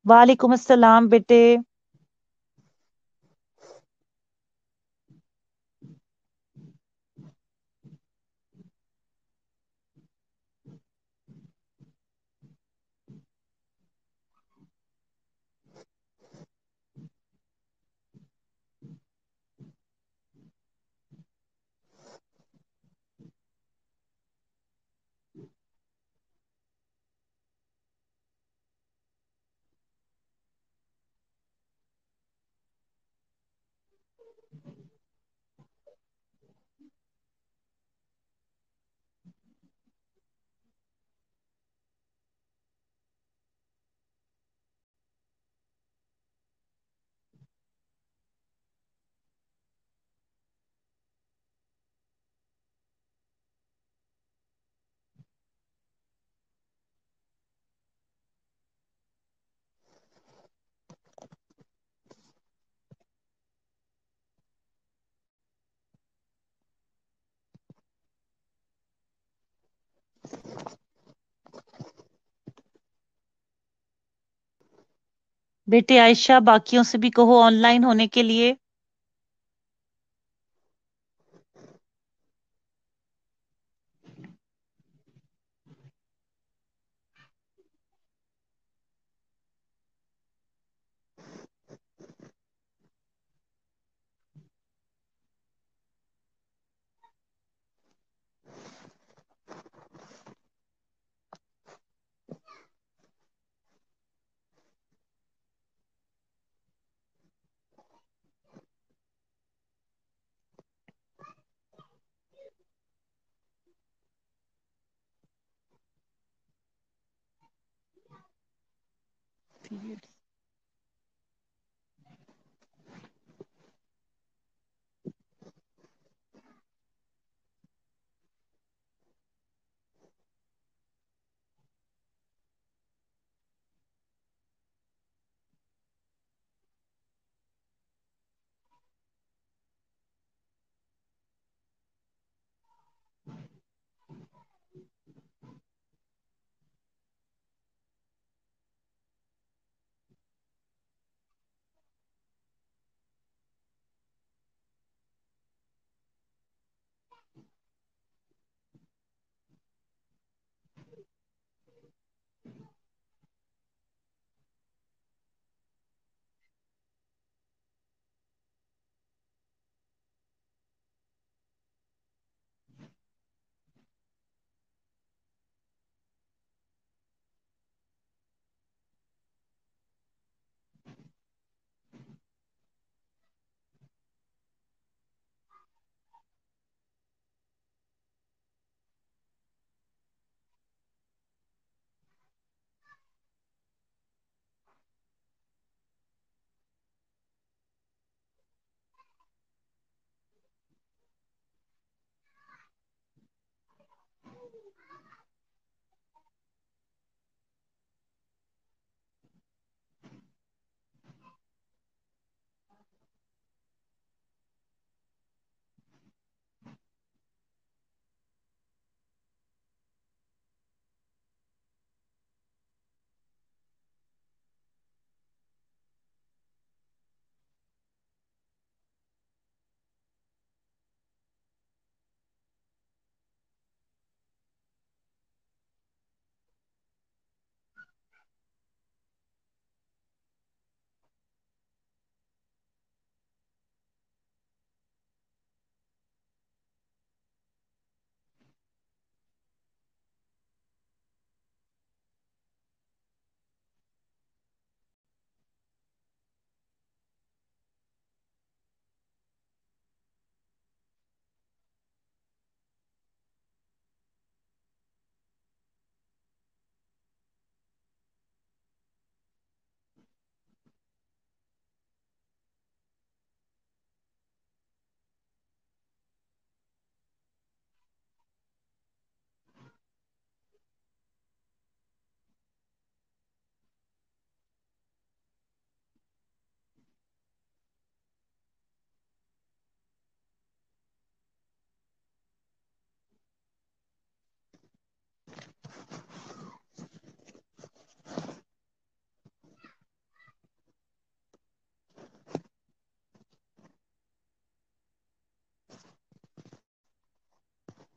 वालेकुम अस्सलाम बेटे। बेटे आयशा, बाकियों से भी कहो ऑनलाइन होने के लिए।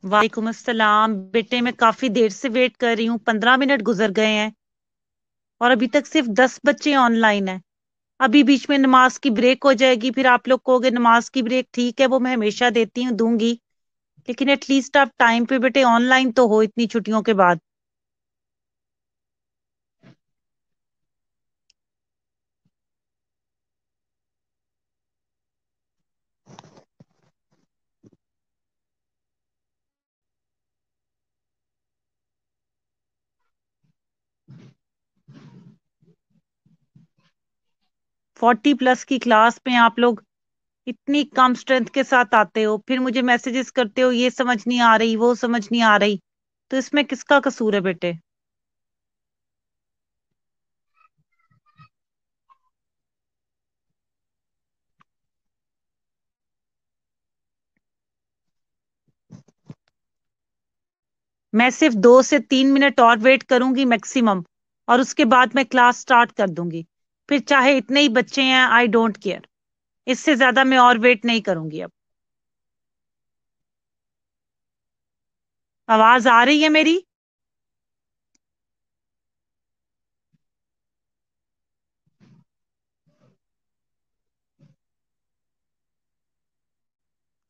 वालेकुम अस्सलाम बेटे। मैं काफी देर से वेट कर रही हूँ, 15 मिनट गुजर गए हैं और अभी तक सिर्फ 10 बच्चे ऑनलाइन हैं। अभी बीच में नमाज की ब्रेक हो जाएगी, फिर आप लोग कहोगे नमाज की ब्रेक ठीक है, वो मैं हमेशा देती हूँ, दूंगी, लेकिन एटलीस्ट आप टाइम पे बेटे ऑनलाइन तो हो इतनी छुट्टियों के बाद। 40+ की क्लास में आप लोग इतनी कम स्ट्रेंथ के साथ आते हो, फिर मुझे मैसेजेस करते हो ये समझ नहीं आ रही, वो समझ नहीं आ रही। तो इसमें किसका कसूर है बेटे? मैं सिर्फ 2 से 3 मिनट और वेट करूंगी मैक्सिमम, और उसके बाद मैं क्लास स्टार्ट कर दूंगी। फिर चाहे इतने ही बच्चे हैं, आई डोंट केयर। इससे ज्यादा मैं और वेट नहीं करूंगी अब। आवाज आ रही है मेरी?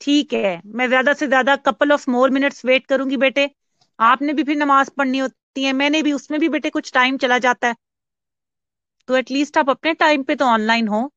ठीक है, मैं ज्यादा से ज्यादा couple of more minutes wait करूंगी बेटे। आपने भी फिर नमाज पढ़नी होती है, मैंने भी, उसमें भी बेटे कुछ टाइम चला जाता है। तो एटलीस्ट आप अपने टाइम पे तो ऑनलाइन हो।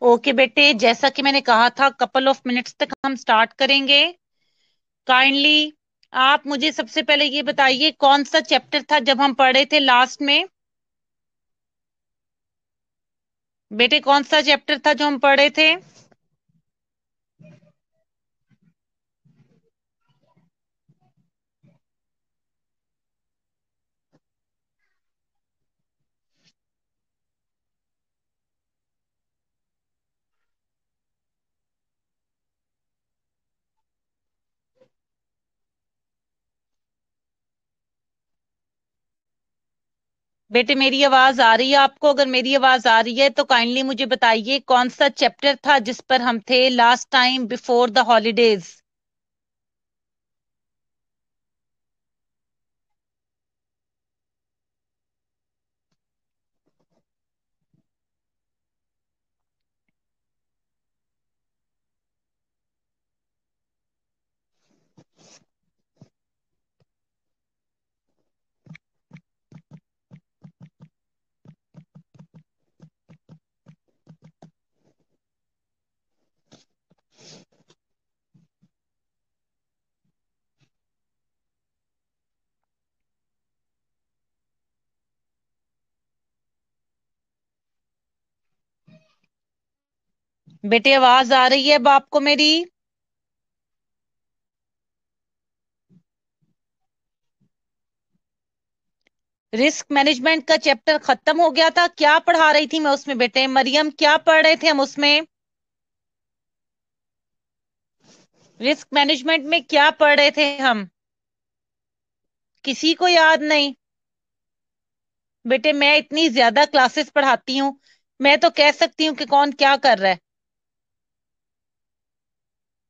ओके बेटे, जैसा कि मैंने कहा था कपल ऑफ मिनट्स तक हम स्टार्ट करेंगे। काइंडली आप मुझे सबसे पहले ये बताइए कौन सा चैप्टर था जब हम पढ़े थे लास्ट में। बेटे कौन सा चैप्टर था जो हम पढ़े थे? बेटे मेरी आवाज आ रही है आपको? अगर मेरी आवाज आ रही है तो काइंडली मुझे बताइए कौन सा चैप्टर था जिस पर हम थे last time before the holidays. बेटे आवाज आ रही है अब आपको मेरी? रिस्क मैनेजमेंट का चैप्टर खत्म हो गया था। क्या पढ़ा रही थी मैं उसमें बेटे? मरियम क्या पढ़ रहे थे हम उसमें? रिस्क मैनेजमेंट में क्या पढ़ रहे थे हम? किसी को याद नहीं? बेटे मैं इतनी ज्यादा क्लासेस पढ़ाती हूँ, मैं तो कह सकती हूँ कि कौन क्या कर रहा है।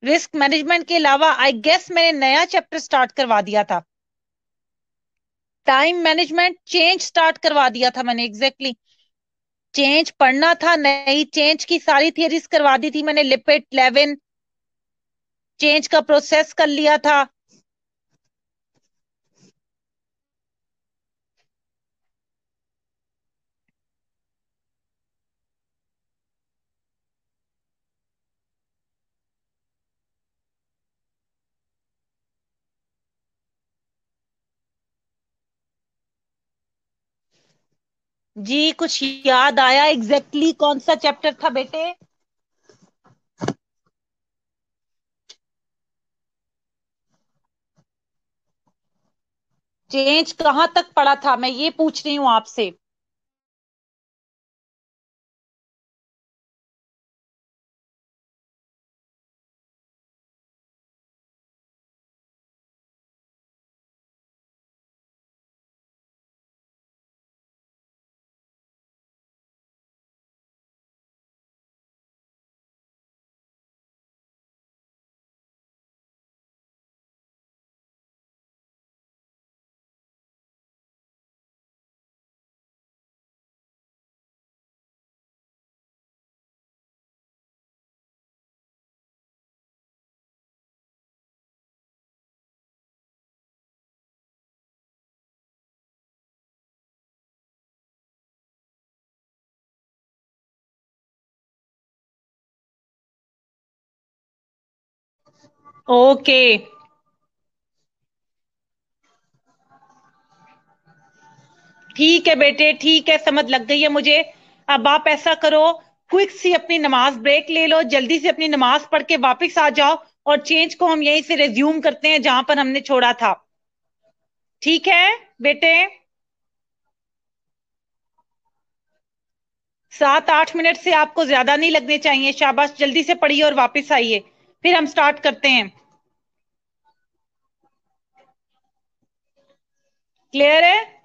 रिस्क मैनेजमेंट के अलावा आई गेस मैंने नया चैप्टर स्टार्ट करवा दिया था। टाइम मैनेजमेंट चेंज स्टार्ट करवा दिया था मैंने, एग्जैक्टली चेंज पढ़ना था। नई चेंज की सारी थियरीज करवा दी थी मैंने। लिपिड 11 चेंज का प्रोसेस कर लिया था। जी कुछ याद आया? एग्जैक्टली कौन सा चैप्टर था बेटे? चेंज कहाँ तक पढ़ा था मैं ये पूछ रही हूँ आपसे। ओके ठीक है बेटे, ठीक है, समझ लग गई है मुझे। अब आप ऐसा करो, क्विक सी अपनी नमाज ब्रेक ले लो, जल्दी से अपनी नमाज पढ़ के वापस आ जाओ और चेंज को हम यहीं से रिज्यूम करते हैं जहां पर हमने छोड़ा था। ठीक है बेटे? 7-8 मिनट से आपको ज्यादा नहीं लगने चाहिए। शाबाश, जल्दी से पढ़िए और वापस आइए, फिर हम स्टार्ट करते हैं। क्लियर है?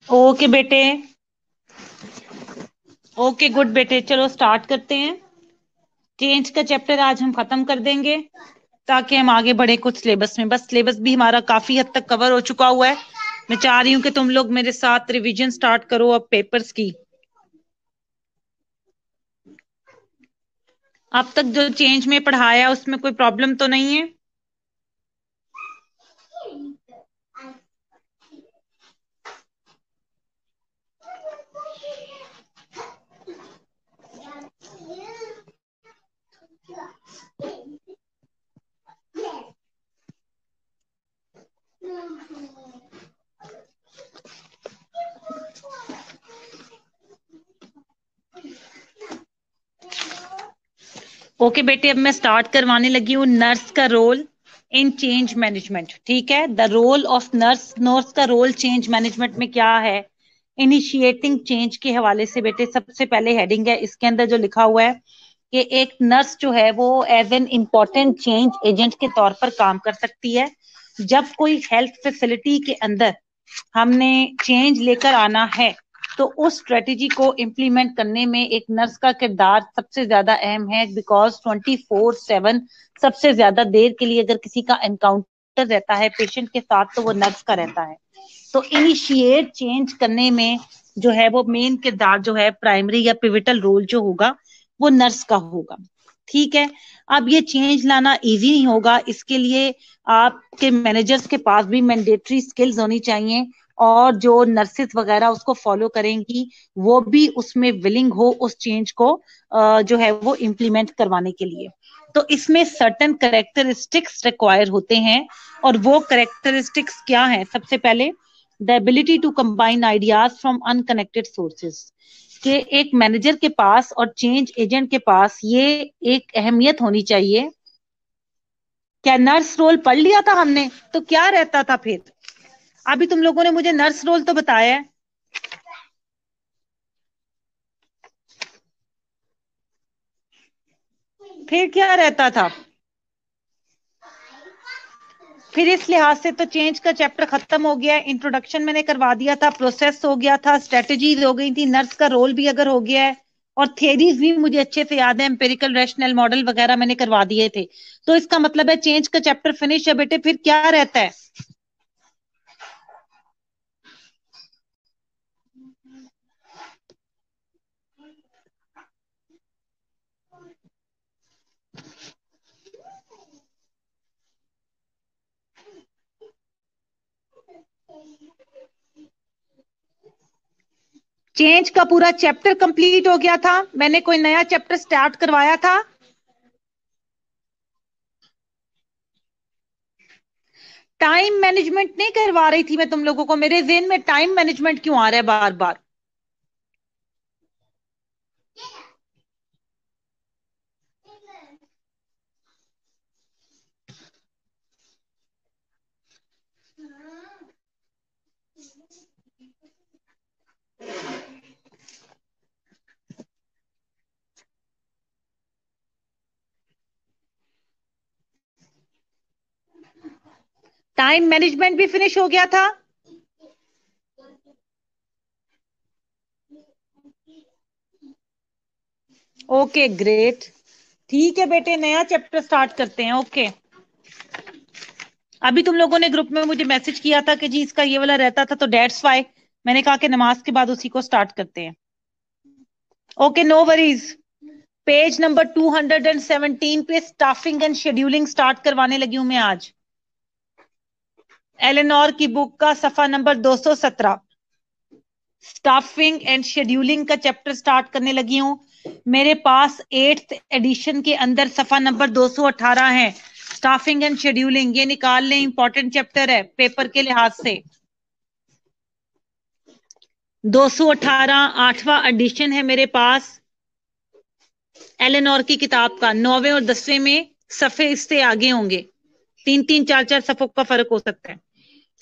ओके बेटे, ओके गुड बेटे, चलो स्टार्ट करते हैं। चेंज का चैप्टर आज हम खत्म कर देंगे ताकि हम आगे बढ़े कुछ सिलेबस में। बस सिलेबस भी हमारा काफी हद तक कवर हो चुका हुआ है। मैं चाह रही हूँ कि तुम लोग मेरे साथ रिवीजन स्टार्ट करो अब पेपर्स की। अब तक जो चेंज में पढ़ाया उसमें कोई प्रॉब्लम तो नहीं है? ओके बेटे, अब मैं स्टार्ट करवाने लगी हूँ नर्स का रोल इन चेंज मैनेजमेंट। ठीक है, the role of nurse, nurse का रोल चेंज मैनेजमेंट में क्या है। इनिशिएटिंग चेंज के हवाले से बेटे सबसे पहले हेडिंग है, इसके अंदर जो लिखा हुआ है कि एक नर्स जो है वो as an important change agent के तौर पर काम कर सकती है। जब कोई हेल्थ फैसिलिटी के अंदर हमने चेंज लेकर आना है तो उस स्ट्रेटेजी को इम्प्लीमेंट करने में एक नर्स का किरदार सबसे ज्यादा अहम है, बिकॉज 24/7 सबसे ज्यादा देर के लिए अगर किसी का एनकाउंटर रहता है पेशेंट के साथ तो वो नर्स का रहता है। तो इनिशिएट चेंज करने में जो है वो मेन किरदार जो है प्राइमरी या पिविटल रोल जो होगा वो नर्स का होगा। ठीक है, अब ये चेंज लाना इजी नहीं होगा, इसके लिए आपके मैनेजर्स के पास भी मैंडेटरी स्किल्स होनी चाहिए और जो नर्सेस वगैरह उसको फॉलो करेंगी वो भी उसमें विलिंग हो उस चेंज को जो है वो इम्प्लीमेंट करवाने के लिए। तो इसमें सर्टेन करेक्टरिस्टिक्स रिक्वायर होते हैं और वो करेक्टरिस्टिक्स क्या हैं? सबसे पहले the ability to combine ideas from unconnected sources, कि एक मैनेजर के पास और चेंज एजेंट के पास ये एक अहमियत होनी चाहिए। क्या नर्स रोल पढ़ लिया था हमने तो क्या रहता था फिर? अभी तुम लोगों ने मुझे नर्स रोल तो बताया है, फिर क्या रहता था? फिर इस लिहाज से तो चेंज का चैप्टर खत्म हो गया है। इंट्रोडक्शन मैंने करवा दिया था, प्रोसेस हो गया था, स्ट्रेटेजीज हो गई थी, नर्स का रोल भी अगर हो गया है और थियरीज भी मुझे अच्छे से याद है, एम्पेरिकल रैशनल मॉडल वगैरह मैंने करवा दिए थे। तो इसका मतलब है चेंज का चैप्टर फिनिश है बेटे, फिर क्या रहता है? चेंज का पूरा चैप्टर कंप्लीट हो गया था, मैंने कोई नया चैप्टर स्टार्ट करवाया था? टाइम मैनेजमेंट नहीं करवा रही थी मैं तुम लोगों को, मेरे जेहन में टाइम मैनेजमेंट क्यों आ रहा है बार बार? टाइम मैनेजमेंट भी फिनिश हो गया था? ओके ग्रेट, ठीक है बेटे, नया चैप्टर स्टार्ट करते हैं। ओके, अभी तुम लोगों ने ग्रुप में मुझे मैसेज किया था कि जी इसका ये वाला रहता था, तो डेट्स वाई मैंने कहा कि नमाज के बाद उसी को स्टार्ट करते हैं। Okay no worries, page number 217 पे स्टाफिंग एंड शेड्यूलिंग स्टार्ट करवाने लगी हूं मैं आज। एलेनोर की बुक का सफा नंबर 217, स्टाफिंग एंड शेड्यूलिंग का चैप्टर स्टार्ट करने लगी हूं। मेरे पास 8th एडिशन के अंदर सफा नंबर 218 है। स्टाफिंग एंड शेड्यूलिंग ये निकाल लें, इंपॉर्टेंट चैप्टर है पेपर के लिहाज से। 218 8वां एडिशन है मेरे पास एलेनोर की किताब का। 9वें और 10वें में सफे इससे आगे होंगे, 3 3 4 4 सफों का फर्क हो सकता है।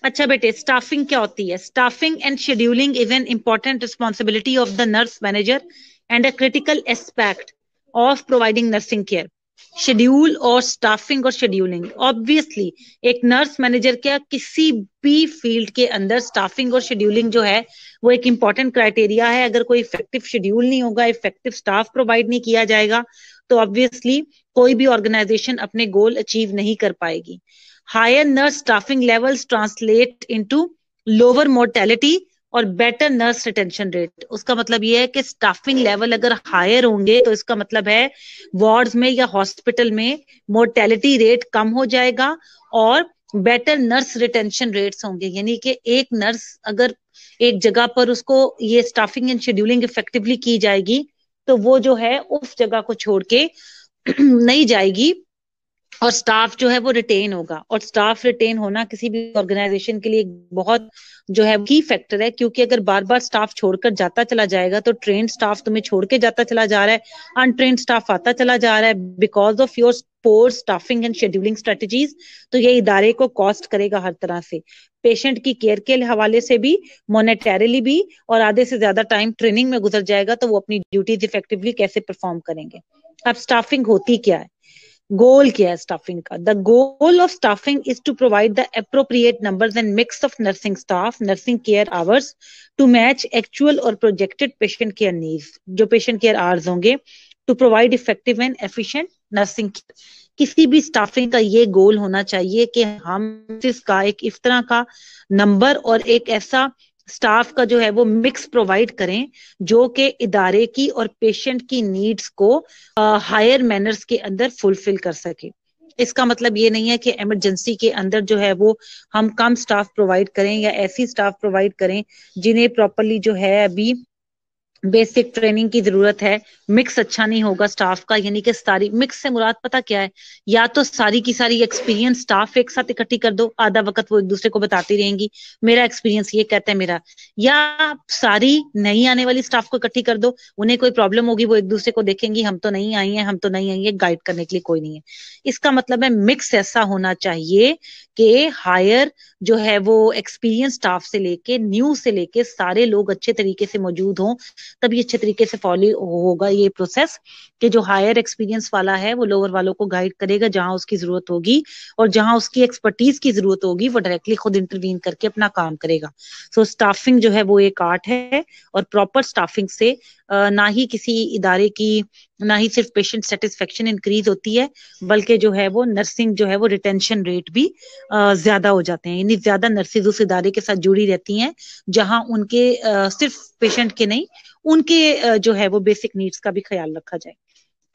अच्छा बेटे, स्टाफिंग क्या होती है? Staffing and scheduling is an important responsibility of the nurse manager and a critical aspect of providing nursing care. Schedule और स्टाफिंग और शेड्यूलिंग, ऑब्वियसली एक नर्स मैनेजर क्या किसी भी फील्ड के अंदर स्टाफिंग और शेड्यूलिंग जो है वो एक इंपॉर्टेंट क्राइटेरिया है। अगर कोई इफेक्टिव शेड्यूल नहीं होगा, इफेक्टिव स्टाफ प्रोवाइड नहीं किया जाएगा, तो ऑब्वियसली कोई भी ऑर्गेनाइजेशन अपने गोल अचीव नहीं कर पाएगी। Higher nurse staffing levels translate into lower mortality और बेटर नर्स रिटेंशन रेट। उसका मतलब ये है कि स्टाफिंग लेवल अगर हायर होंगे तो इसका मतलब है वार्ड्स में या हॉस्पिटल में मोर्टेलिटी रेट कम हो जाएगा और बेटर नर्स रिटेंशन रेट्स होंगे। यानी कि एक नर्स अगर एक जगह पर उसको ये स्टाफिंग एंड शेड्यूलिंग इफेक्टिवली की जाएगी तो वो जो है उस जगह को छोड़ के नहीं जाएगी और स्टाफ जो है वो रिटेन होगा। और स्टाफ रिटेन होना किसी भी ऑर्गेनाइजेशन के लिए बहुत जो है की फैक्टर है, क्योंकि अगर बार बार स्टाफ छोड़कर जाता चला जाएगा तो ट्रेन स्टाफ तुम्हें छोड़ के जाता चला जा रहा है, अनट्रेन स्टाफ आता चला जा रहा है because of your poor staffing and scheduling strategies. तो ये इदारे को कॉस्ट करेगा हर तरह से, पेशेंट की केयर के हवाले से भी, मोनेटरीली भी, और आधे से ज्यादा टाइम ट्रेनिंग में गुजर जाएगा तो वो अपनी ड्यूटीज इफेक्टिवली कैसे परफॉर्म करेंगे। अब स्टाफिंग होती क्या है, गोल क्या है स्टाफिंग का? The goal of staffing is to provide the appropriate numbers and mix of nursing staff, nursing care hours to match actual और प्रोजेक्टेड पेशेंट केयर नीड्स। जो पेशेंट केयर आवर्स होंगे to provide effective and efficient nursing. किसी भी staffing का ये गोल होना चाहिए कि हम इसका एक इस तरह का नंबर और एक ऐसा स्टाफ का जो है वो मिक्स प्रोवाइड करें जो कि इदारे की और पेशेंट की नीड्स को हायर मैनर्स के अंदर फुलफिल कर सके। इसका मतलब ये नहीं है कि इमरजेंसी के अंदर जो है वो हम कम स्टाफ प्रोवाइड करें या ऐसी स्टाफ प्रोवाइड करें जिन्हें प्रॉपरली जो है अभी बेसिक ट्रेनिंग की जरूरत है। मिक्स अच्छा नहीं होगा स्टाफ का, यानी कि सारी मिक्स से मुराद पता क्या है, या तो सारी की सारी एक्सपीरियंस स्टाफ एक साथ इकट्ठी कर दो, आधा वक्त वो एक दूसरे को बताती रहेंगी मेरा एक्सपीरियंस ये कहता है मेरा, या सारी नई आने वाली स्टाफ को इकट्ठी कर दो, उन्हें कोई प्रॉब्लम होगी वो एक दूसरे को देखेंगी हम तो नहीं आई हैं हम तो नहीं आई है, गाइड करने के लिए कोई नहीं है। इसका मतलब है मिक्स ऐसा होना चाहिए कि हायर जो है वो एक्सपीरियंस स्टाफ से लेके न्यू से लेके सारे लोग अच्छे तरीके से मौजूद हों, तब ये अच्छे तरीके से फॉलो होगा ये प्रोसेस कि जो हायर एक्सपीरियंस वाला है वो लोअर वालों को गाइड करेगा जहां उसकी जरूरत होगी, और जहां उसकी एक्सपर्टीज की जरूरत होगी वो डायरेक्टली खुद इंटरवीन करके अपना काम करेगा। सो स्टाफिंग जो है वो एक आर्ट है, और प्रॉपर स्टाफिंग से ना ही किसी इदारे की ना ही सिर्फ पेशेंट सेटिस्फेक्शन इंक्रीज होती है बल्कि जो है वो नर्सिंग जो है वो रिटेंशन रेट भी ज्यादा हो जाते हैं। यानी ज्यादा नर्सेज उस इदारे के साथ जुड़ी रहती हैं जहां उनके सिर्फ पेशेंट के नहीं उनके जो है वो बेसिक नीड्स का भी ख्याल रखा जाए।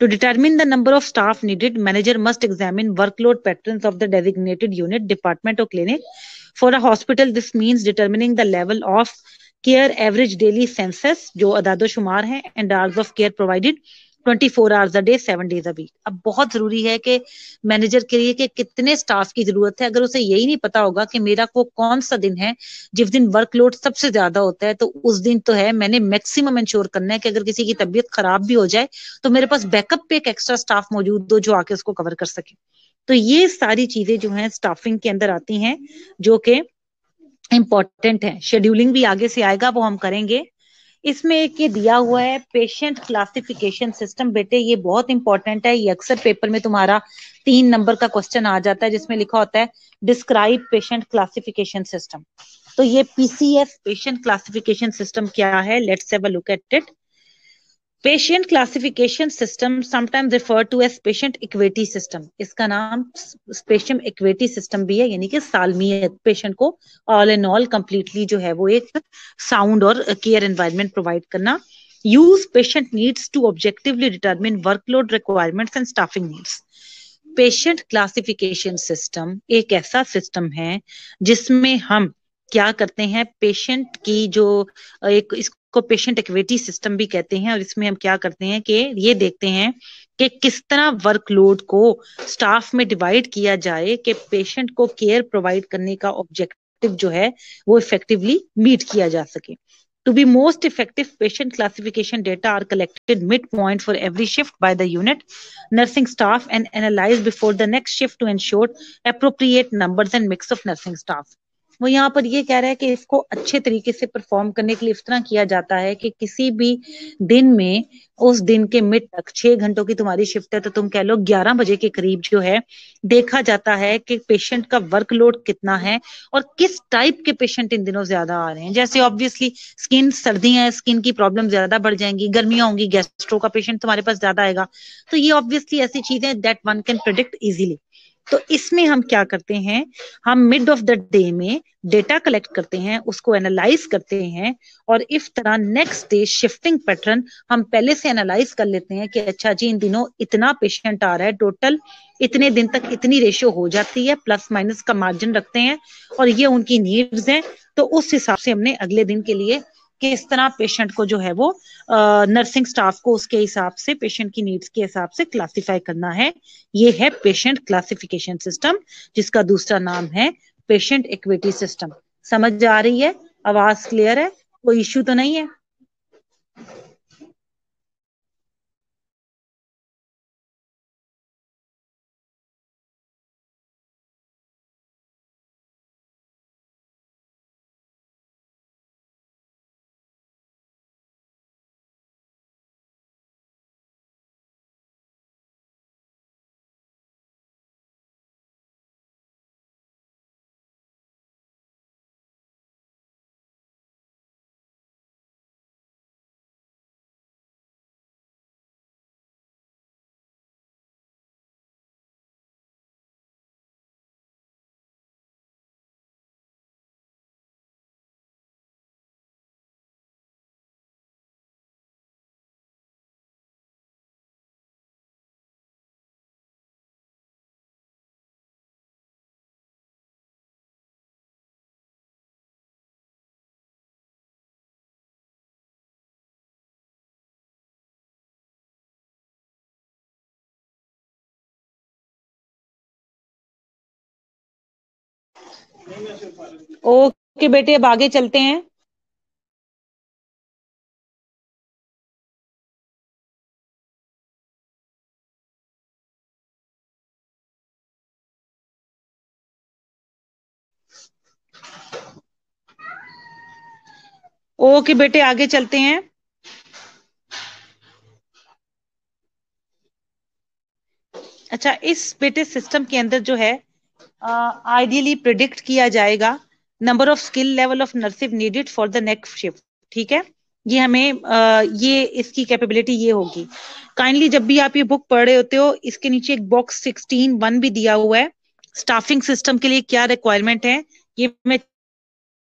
To determine the number of staff needed, manager must examine workload patterns of the designated unit, department or clinic. For a hospital, this means determining the level of care average daily census, जो अदादो शुमार है, and hours of care provided 24 hours a day 7 days a week। अब बहुत जरूरी है कि manager के लिए कि कितने स्टाफ की जरूरत है। अगर उसे यही नहीं पता होगा कि मेरा को कौन सा दिन है जिस दिन वर्कलोड सबसे ज्यादा होता है, तो उस दिन तो है मैंने मैक्सिमम इंश्योर करना है कि अगर किसी की तबीयत खराब भी हो जाए तो मेरे पास बैकअप पे एक एक्स्ट्रा स्टाफ मौजूद हो जो आके उसको कवर कर सके। तो ये सारी चीजें जो हैं स्टाफिंग के अंदर आती हैं जो कि इंपॉर्टेंट है। शेड्यूलिंग भी आगे से आएगा, वो हम करेंगे। इसमें एक ये दिया हुआ है पेशेंट क्लासिफिकेशन सिस्टम। बेटे ये बहुत इंपॉर्टेंट है, ये अक्सर पेपर में तुम्हारा 3 नंबर का क्वेश्चन आ जाता है जिसमें लिखा होता है डिस्क्राइब पेशेंट क्लासिफिकेशन सिस्टम। तो ये पीसीएस पेशेंट क्लासिफिकेशन सिस्टम क्या है, let's have a look at it. Patient classification system sometimes refer to as patient equity system. इसका नाम पेशेंट इक्विटी सिस्टम भी है, यानी कि सालमियत, पेशेंट को ऑल इन ऑल कंप्लीटली जो है वो एक साउंड और केयर एनवायरनमेंट प्रोवाइड करना। Use patient needs to objectively determine workload requirements and staffing needs. Patient classification system एक ऐसा सिस्टम है जिसमें हम क्या करते हैं, पेशेंट की जो एक को पेशेंट इक्विटी सिस्टम भी कहते हैं, और इसमें हम क्या करते हैं कि ये देखते हैं कि किस तरह वर्कलोड को स्टाफ में डिवाइड किया जाए कि पेशेंट को केयर प्रोवाइड करने का ऑब्जेक्टिव जो है वो इफेक्टिवली मीट किया जा सके। To be most effective, patient classification data are collected midpoint for every shift by the unit nursing staff and analyzed before the next shift to ensure appropriate numbers and mix of nursing staff. वो यहाँ पर ये कह रहा है कि इसको अच्छे तरीके से परफॉर्म करने के लिए इस तरह किया जाता है कि किसी भी दिन में, उस दिन के मिड तक, 6 घंटों की तुम्हारी शिफ्ट है तो तुम कह लो 11 बजे के करीब जो है, देखा जाता है कि पेशेंट का वर्कलोड कितना है और किस टाइप के पेशेंट इन दिनों ज्यादा आ रहे हैं। जैसे ऑब्वियसली स्किन, सर्दियां हैं, स्किन की प्रॉब्लम ज्यादा बढ़ जाएंगी, गर्मियां होंगी, गैस्ट्रो का पेशेंट तुम्हारे पास ज्यादा आएगा। तो ये ऑब्वियसली ऐसी चीजें that one can predict easily. तो इसमें हम क्या करते हैं, हम मिड ऑफ द डे में डेटा कलेक्ट करते हैं, उसको एनालाइज करते हैं, और इस तरह नेक्स्ट डे शिफ्टिंग पैटर्न हम पहले से एनालाइज कर लेते हैं कि अच्छा जी इन दिनों इतना पेशेंट आ रहा है, टोटल इतने दिन तक इतनी रेशियो हो जाती है, प्लस माइनस का मार्जिन रखते हैं, और ये उनकी नीड्स हैं। तो उस हिसाब से हमने अगले दिन के लिए किस तरह पेशेंट को जो है वो नर्सिंग स्टाफ को उसके हिसाब से पेशेंट की नीड्स के हिसाब से क्लासिफाई करना है। ये है पेशेंट क्लासिफिकेशन सिस्टम, जिसका दूसरा नाम है पेशेंट इक्विटी सिस्टम। समझ आ रही है? आवाज क्लियर है? कोई इश्यू तो नहीं है? ओके बेटे, अब आगे चलते हैं। ओके बेटे, आगे चलते हैं। अच्छा, इस बेटे सिस्टम के अंदर जो है आइडियली प्रिडिक्ट किया जाएगा number of skill level of nursing needed for the next shift. ठीक है, ये हमें ये इसकी कैपेबिलिटी ये होगी। काइंडली जब भी आप ये बुक पढ़ रहे होते हो, इसके नीचे एक बॉक्स 16(1) भी दिया हुआ है। स्टाफिंग सिस्टम के लिए क्या रिक्वायरमेंट है, ये मैं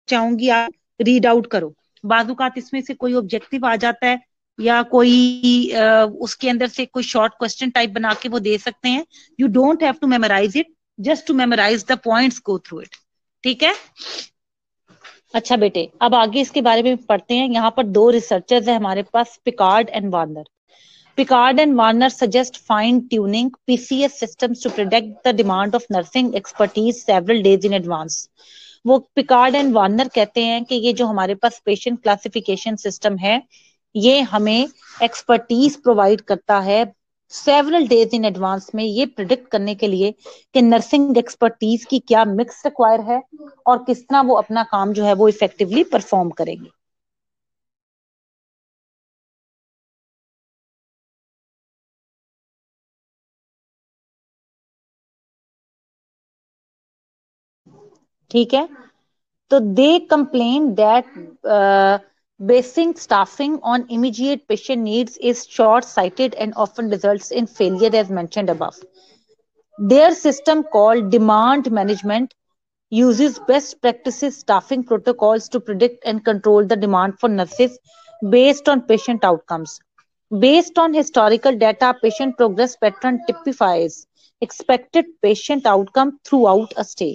चाहूंगी आप रीड आउट करो। बाजुकात इसमें से कोई ऑब्जेक्टिव आ जाता है, या कोई उसके अंदर से कोई शॉर्ट क्वेश्चन टाइप बना के वो दे सकते हैं। You don't have to memorize it, just to memorize the points, go through it. ठीक है। अच्छा बेटे, अब आगे इसके बारे में पढ़ते हैं। यहाँ पर दो रिसर्चर्स है हमारे पास, Picard and Warner. Picard and Warner suggest fine-tuning PCS systems to predict the demand of nursing expertise several days in advance. वो पिकार्ड एंड वार्नर कहते हैं कि ये जो हमारे पास पेशेंट क्लासिफिकेशन सिस्टम है, ये हमें एक्सपर्टीज प्रोवाइड करता है सेवरल डेज इन एडवांस में, ये प्रिडिक्ट करने के लिए कि नर्सिंग एक्सपर्टीज की क्या मिक्स रिक्वायर है और किस तरह वो अपना काम जो है वो इफेक्टिवली परफॉर्म करेंगे। ठीक है, so they complain that basing staffing on immediate patient needs is short-sighted and often results in failure as mentioned above. Their system called demand management uses best practices staffing protocols to predict and control the demand for nurses based on patient outcomes. Based on historical data, patient progress pattern typifies expected patient outcome throughout a stay.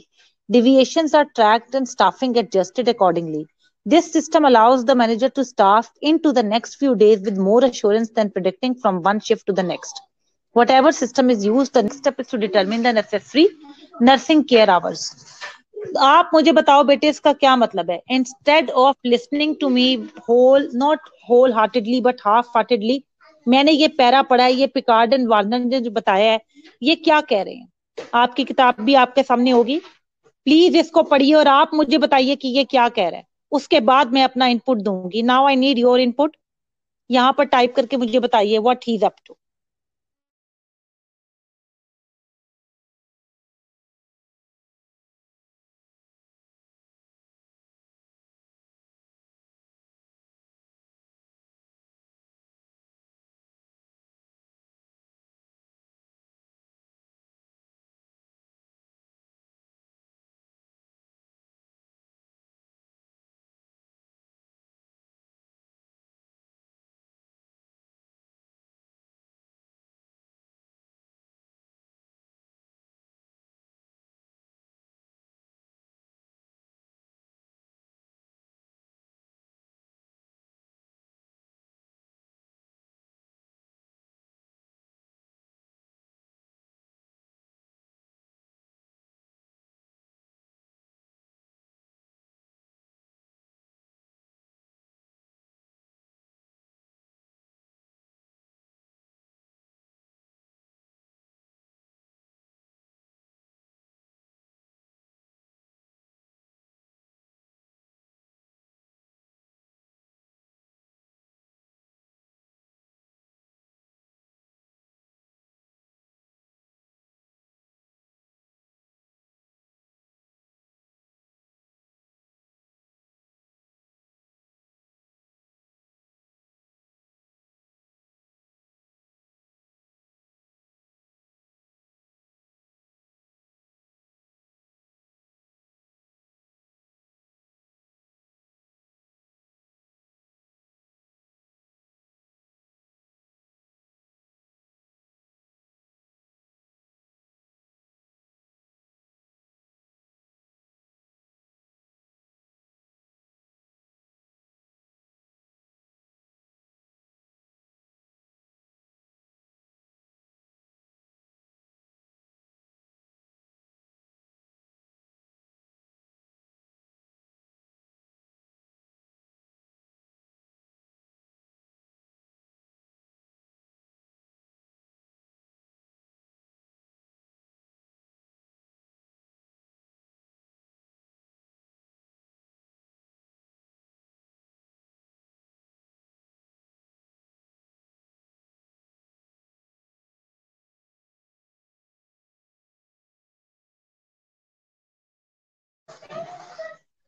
Deviations are tracked and staffing adjusted accordingly. This system allows the manager to staff into the next few days with more assurance than predicting from one shift to the next. Whatever system is used, the next step is to determine the necessary nursing care hours. आप मुझे बताओ बेटे, इसका क्या मतलब है? Instead of listening to me whole, not wholeheartedly but halfheartedly, मैंने ये पैरा पढ़ा है, ये पिकार्ड एंड वार्नर ने जो बताया है, ये क्या कह रहे हैं? आपकी किताब भी आपके सामने होगी। प्लीज इसको पढ़िए और आप मुझे बताइए कि ये क्या कह रहा है, उसके बाद मैं अपना इनपुट दूंगी। Now I need your input. यहाँ पर टाइप करके मुझे बताइए what he is up to.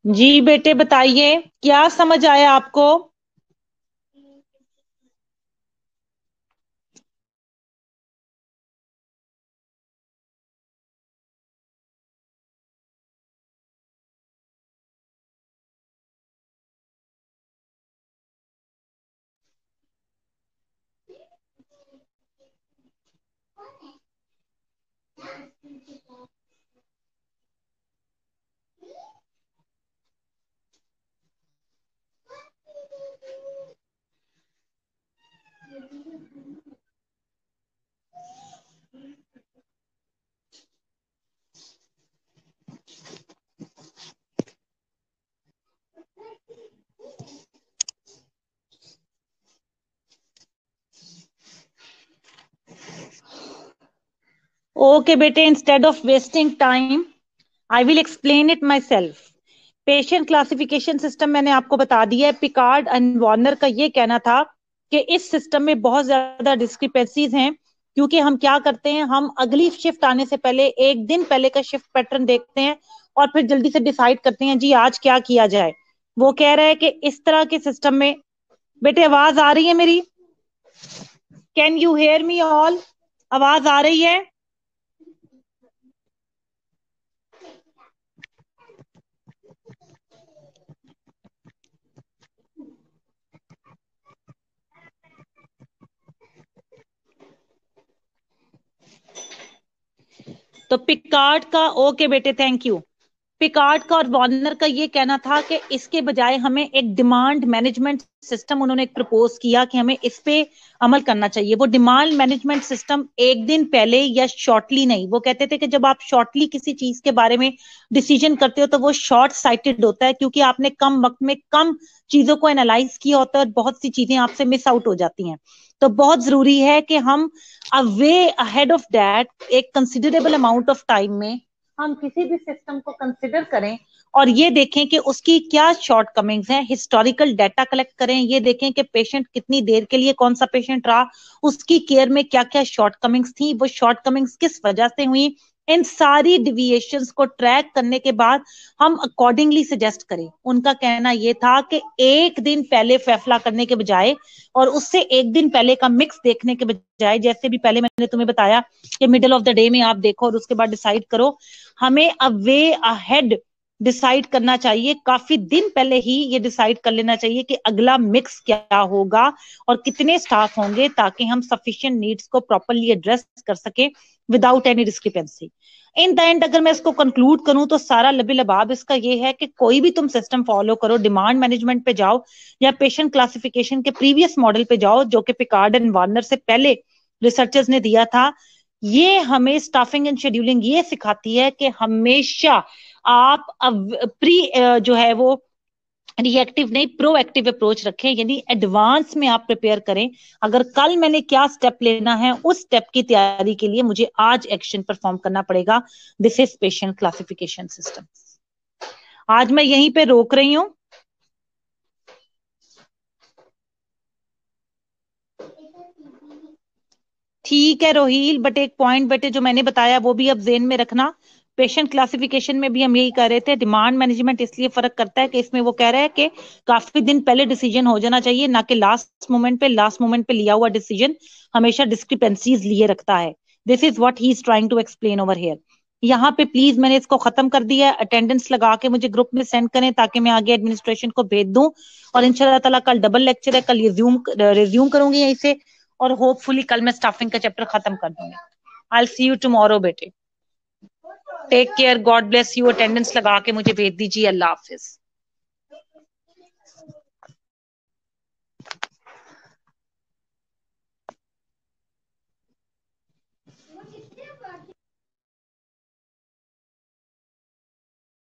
जी बेटे बताइए, क्या समझ आया आपको? ओके बेटे, instead of wasting time I will explain it myself. Patient classification system मैंने आपको बता दिया है। पिकार्ड एंड वार्नर का ये कहना था कि इस सिस्टम में बहुत ज्यादा डिस्क्रिपेंसीज हैं, क्योंकि हम क्या करते हैं, हम अगली शिफ्ट आने से पहले एक दिन पहले का शिफ्ट पैटर्न देखते हैं और फिर जल्दी से डिसाइड करते हैं जी आज क्या किया जाए। वो कह रहा है कि इस तरह के सिस्टम में, बेटे आवाज आ रही है मेरी? Can you hear me all? आवाज आ रही है? तो पिकार्ड का, ओके बेटे थैंक यू। पिकार्ड का और वार्नर का ये कहना था कि इसके बजाय हमें एक डिमांड मैनेजमेंट सिस्टम, उन्होंने एक प्रपोज किया कि हमें इस पे अमल करना चाहिए। वो डिमांड मैनेजमेंट सिस्टम एक दिन पहले या शॉर्टली नहीं, वो कहते थे कि जब आप शॉर्टली किसी चीज के बारे में डिसीजन करते हो तो वो शॉर्ट साइटेड होता है, क्योंकि आपने कम वक्त में कम चीजों को एनालाइज किया होता है और बहुत सी चीजें आपसे मिस आउट हो जाती हैं। तो बहुत जरूरी है कि हम अवे अहेड ऑफ दैट एक कंसिडरेबल अमाउंट ऑफ टाइम में हम किसी भी सिस्टम को कंसिडर करें और ये देखें कि उसकी क्या शॉर्टकमिंग्स हैं, हिस्टोरिकल डाटा कलेक्ट करें, ये देखें कि पेशेंट कितनी देर के लिए कौन सा पेशेंट रहा, उसकी केयर में क्या क्या शॉर्टकमिंग्स थी, वो शॉर्टकमिंग्स किस वजह से हुई, इन सारी डिविएशंस को ट्रैक करने के बाद हम अकॉर्डिंगली सजेस्ट करें। उनका कहना यह था कि एक दिन पहले फैसला करने के बजाय और उससे एक दिन पहले का मिक्स देखने के बजाय, जैसे भी पहले मैंने तुम्हें बताया कि मिडिल ऑफ द डे में आप देखो और उसके बाद डिसाइड करो, हमें अ वे अहेड डिसाइड करना चाहिए। काफी दिन पहले ही ये डिसाइड कर लेना चाहिए कि अगला मिक्स क्या होगा और कितने स्टाफ होंगे, ताकि हम सफिशिएंट नीड्स को प्रॉपरली एड्रेस कर सके without any discrepancy. In the end अगर मैं इसको कंक्लूड करूं तो सारा लबी लबाब इसका ये है कि कोई भी तुम सिस्टम फॉलो करो, डिमांड मैनेजमेंट पे जाओ या पेशेंट क्लासिफिकेशन के प्रीवियस मॉडल पे जाओ जो कि पिकार्ड एंड वार्नर से पहले रिसर्चर्स ने दिया था, ये हमें स्टाफिंग एंड शेड्यूलिंग ये सिखाती है कि हमेशा आप प्री जो है वो रिएक्टिव नहीं प्रोएक्टिव अप्रोच रखें, यानी एडवांस में आप प्रिपेयर करें। अगर कल मैंने क्या स्टेप लेना है, उस स्टेप की तैयारी के लिए मुझे आज एक्शन परफॉर्म करना पड़ेगा। This is patient classification system. आज मैं यहीं पे रोक रही हूं। ठीक है रोहील, बट एक पॉइंट बेटे जो मैंने बताया वो भी अब जेन में रखना। पेशेंट क्लासिफिकेशन में भी हम यही कर रहे थे, डिमांड मैनेजमेंट इसलिए फर्क करता है कि इसमें वो कह रहा है कि काफी दिन पहले डिसीजन हो जाना चाहिए, ना कि लास्ट मोमेंट पे लिया हुआ डिसीजन हमेशा डिस्क्रिपेंसीज लिए रखता है। This is what he is trying to explain over here. यहाँ पे प्लीज मैंने इसको खत्म कर दिया है, अटेंडेंस लगा के मुझे ग्रुप में सेंड करें ताकि मैं आगे एडमिनिस्ट्रेशन को भेज दूं। और इंशाल्लाह ताला कल डबल लेक्चर है, कल रिज्यूम करूंगी यहीं से, और होपफुली कल मैं स्टाफिंग का चैप्टर खत्म कर दूंगी। I will see you tomorrow बेटे। Take care, God bless you. Attendance लगा के मुझे भेज दीजिए। अल्लाह हाफिज।